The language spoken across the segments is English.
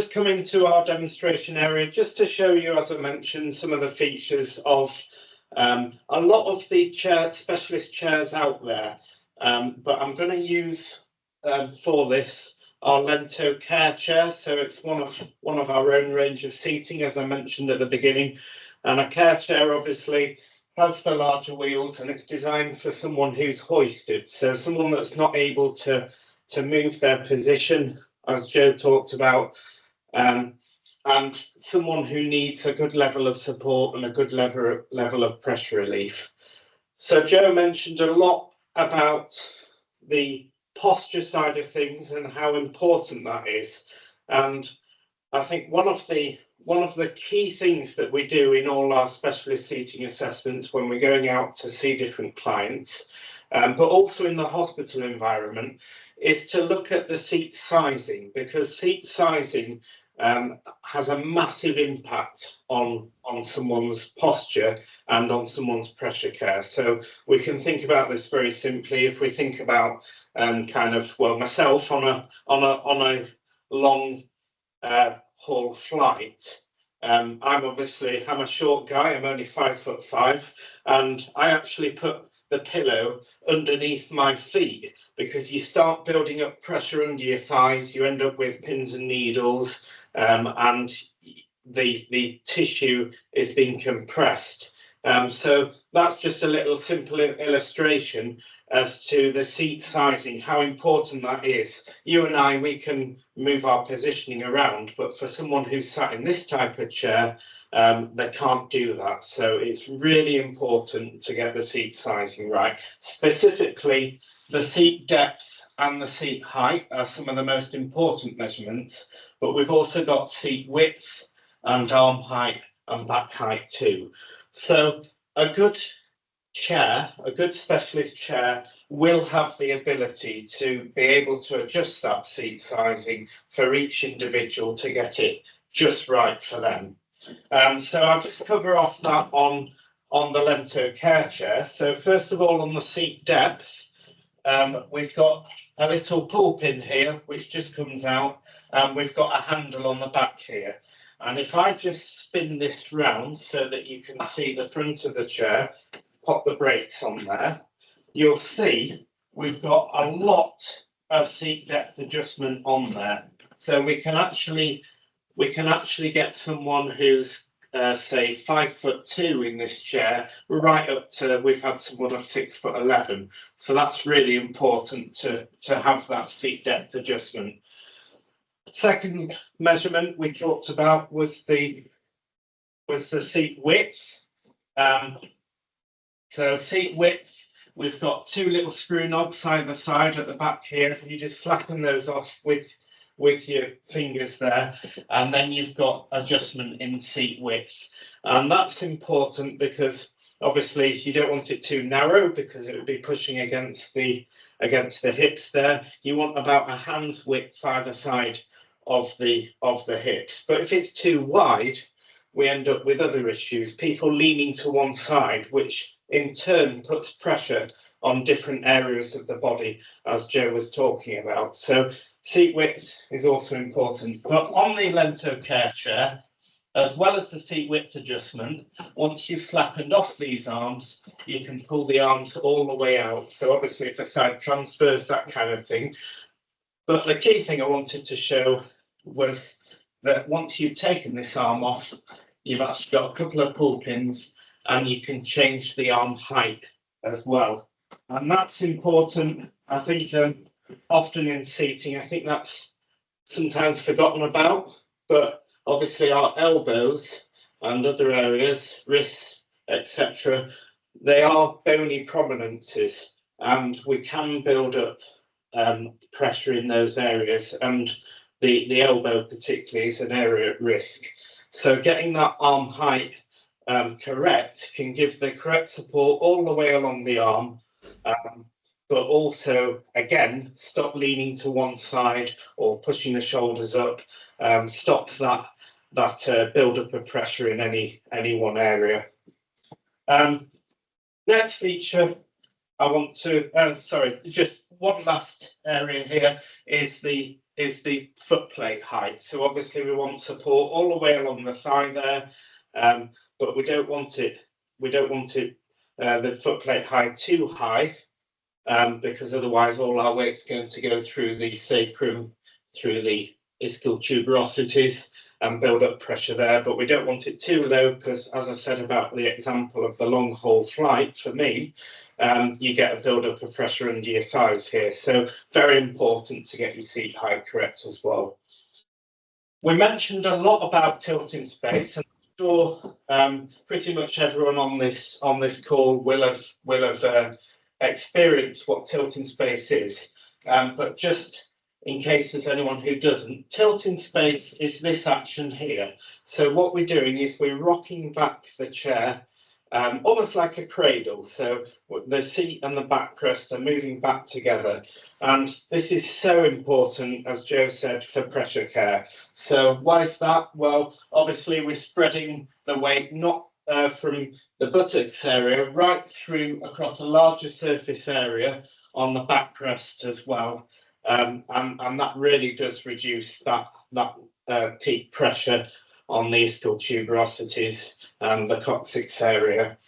just come into our demonstration area just to show you, as I mentioned, some of the features of a lot of the specialist chairs out there. But I'm going to use for this our Lento Care chair. So it's one of our own range of seating, as I mentioned at the beginning. And a care chair obviously has the larger wheels, and it's designed for someone who's hoisted. So someone that's not able to move their position, as Joe talked about, and someone who needs a good level of support and a good level of pressure relief. So Joe mentioned a lot about the posture side of things and how important that is. And I think one of the key things that we do in all our specialist seating assessments when we're going out to see different clients, but also in the hospital environment, is to look at the seat sizing, because seat sizing has a massive impact on someone's posture and on someone's pressure care. So we can think about this very simply. If we think about myself on a long haul flight, I'm a short guy. I'm only 5'5", and I actually put the pillow underneath my feet, because you start building up pressure under your thighs, you end up with pins and needles, and the tissue is being compressed. So that's just a little simple illustration as to the seat sizing, how important that is. You and I, we can move our positioning around, but for someone who's sat in this type of chair, they can't do that. So it's really important to get the seat sizing right. Specifically, the seat depth and the seat height are some of the most important measurements, but we've also got seat width and arm height and back height too. So a good chair, a good specialist chair, will have the ability to be able to adjust that seat sizing for each individual to get it just right for them. So I'll just cover off that on the Lento Care chair. So first of all, on the seat depth, we've got a little pull pin here, which just comes out, and we've got a handle on the back here. And if I just spin this round so that you can see the front of the chair, pop the brakes on there, you'll see we've got a lot of seat depth adjustment on there. So we can actually get someone who's say 5'2" in this chair, right up to, we've had someone of 6'11". So that's really important to have that seat depth adjustment. Second measurement we talked about was the seat width. So seat width, we've got two little screw knobs either side at the back here. You just slacken those off with your fingers there, and then you've got adjustment in seat width. And that's important because obviously you don't want it too narrow, because it would be pushing against the hips there. You want about a hand's width either side of the hips. But if it's too wide, we end up with other issues, people leaning to one side, which in turn puts pressure on different areas of the body, as Joe was talking about. So seat width is also important. But on the Lento Care chair, as well as the seat width adjustment, once you've slackened off these arms, you can pull the arms all the way out. So obviously for side transfers, that kind of thing. But the key thing I wanted to show was that once you've taken this arm off, you've actually got a couple of pull pins, and you can change the arm height as well. And that's important, I think, often in seating. I think that's sometimes forgotten about, but obviously our elbows and other areas, wrists, etc., they are bony prominences, and we can build up pressure in those areas, and the elbow particularly is an area at risk. So getting that arm height correct can give the correct support all the way along the arm, but also, again, stop leaning to one side or pushing the shoulders up, stop that build-up of pressure in any one area. Next feature I want to, just one last area here is the is the foot plate height. So obviously we want support all the way along the thigh there, but we don't want it the foot plate height too high, because otherwise all our weight's going to go through the sacrum, through the ischial tuberosities, and build up pressure there. But we don't want it too low, because as I said about the example of the long haul flight, for me, you get a build up of pressure under your thighs here. So very important to get your seat height correct as well. We mentioned a lot about tilting space, and I'm sure pretty much everyone on this call will have experienced what tilting space is. But just in case there's anyone who doesn't, tilting space is this action here. So what we're doing is we're rocking back the chair, almost like a cradle. So the seat and the backrest are moving back together. And this is so important, as Joe said, for pressure care. So why is that? Well, obviously we're spreading the weight not from the buttocks area right through across a larger surface area on the backrest as well. And that really does reduce that peak pressure on the ischial tuberosities and the coccyx area.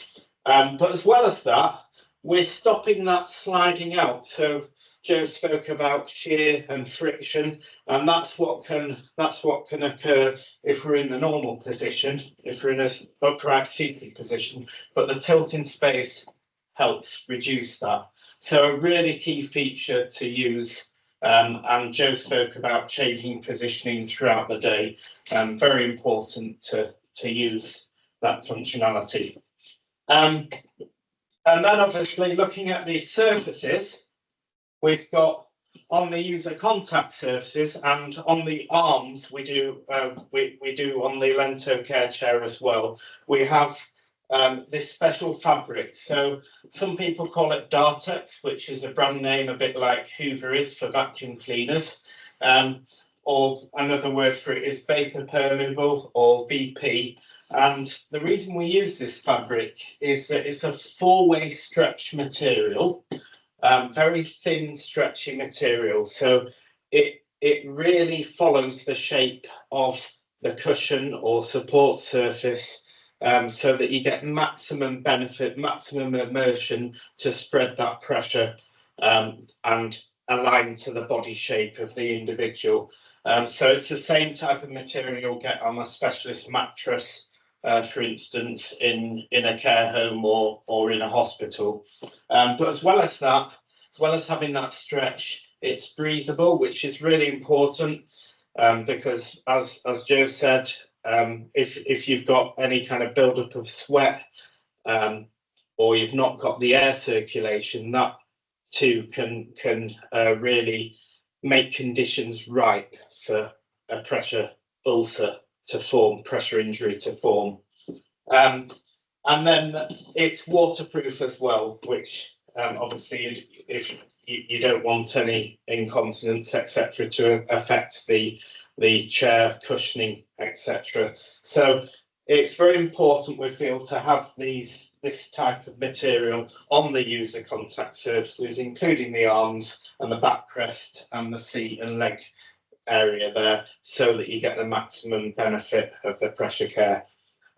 But as well as that, we're stopping that sliding out. So Joe spoke about shear and friction, and that's what can occur if we're in the normal position, if we're in an upright seated position. But the tilting space helps reduce that. So a really key feature to use. And Joe spoke about changing positioning throughout the day. Very important to use that functionality. And then obviously looking at these surfaces, we've got on the user contact surfaces and on the arms, we do on the Lento Care chair as well. We have this special fabric. So some people call it Dartex, which is a brand name a bit like Hoover is for vacuum cleaners. Or another word for it is vapor permeable, or VP. And the reason we use this fabric is that it's a four-way stretch material, very thin, stretchy material. So it really follows the shape of the cushion or support surface, so that you get maximum benefit, maximum immersion to spread that pressure and align to the body shape of the individual. So it's the same type of material you'll get on a specialist mattress, for instance, in a care home or in a hospital. But as well as that, as well as having that stretch, it's breathable, which is really important, because as Joe said, if you've got any kind of buildup of sweat, or you've not got the air circulation, that too can really make conditions ripe for a pressure ulcer to form, pressure injury to form. And then it's waterproof as well, which obviously if you don't want any incontinence, etc., to affect the chair cushioning, etc. So it's very important, we feel, to have this type of material on the user contact surfaces, including the arms and the backrest and the seat and leg area there, so that you get the maximum benefit of the pressure care.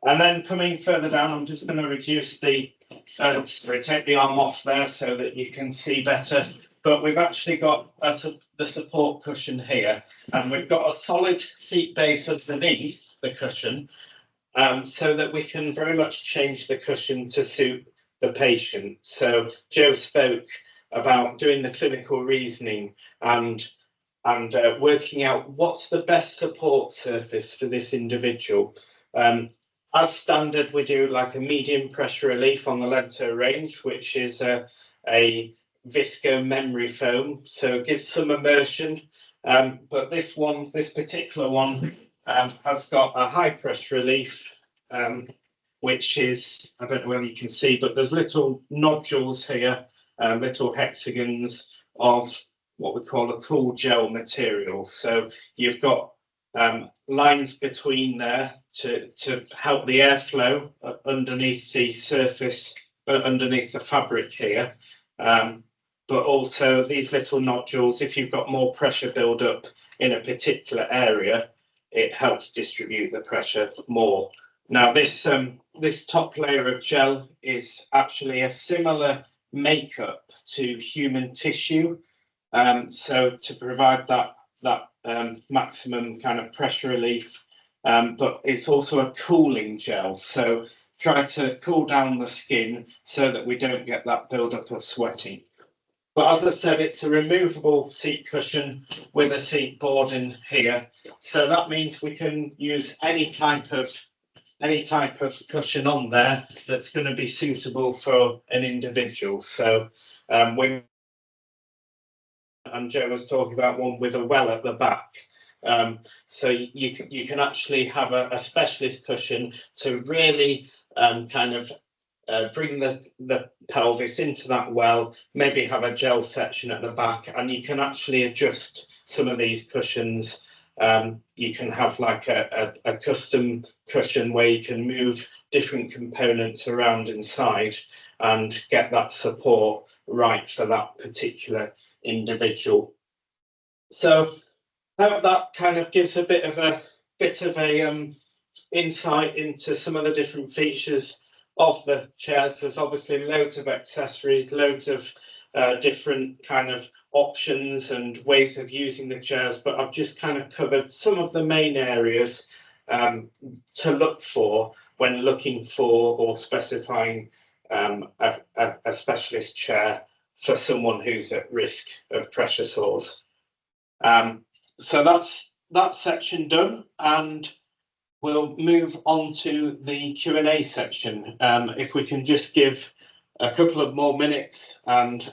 And then coming further down, I'm just going to reduce take the arm off there so that you can see better. But we've actually got the support cushion here, and we've got a solid seat base underneath the cushion, so that we can very much change the cushion to suit the patient. So Joe spoke about doing the clinical reasoning and working out what's the best support surface for this individual. As standard, we do like a medium pressure relief on the Lento range, which is a visco memory foam, so it gives some immersion. But this particular one has got a high pressure relief, which is, I don't know whether you can see, but there's little nodules here, little hexagons of what we call a cool gel material. So you've got lines between there to help the airflow underneath the surface, underneath the fabric here. but also these little nodules, if you've got more pressure build up in a particular area, it helps distribute the pressure more. Now this top layer of gel is actually a similar makeup to human tissue, so to provide that maximum kind of pressure relief, but it's also a cooling gel, so try to cool down the skin so that we don't get that buildup of sweating. But as I said, it's a removable seat cushion with a seat board in here, so that means we can use any type of cushion on there that's going to be suitable for an individual. So we and Joe was talking about one with a well at the back. So you can actually have a specialist cushion to really kind of bring the pelvis into that well, maybe have a gel section at the back, and you can actually adjust some of these cushions. You can have like a custom cushion where you can move different components around inside and get that support right for that particular individual. So that kind of gives a bit of a insight into some of the different features of the chairs. There's obviously loads of accessories, loads of different kind of options and ways of using the chairs, but I've just kind of covered some of the main areas to look for when looking for or specifying a specialist chair for someone who's at risk of pressure sores. So that's that section done, and we'll move on to the Q&A section. If we can just give a couple of more minutes, and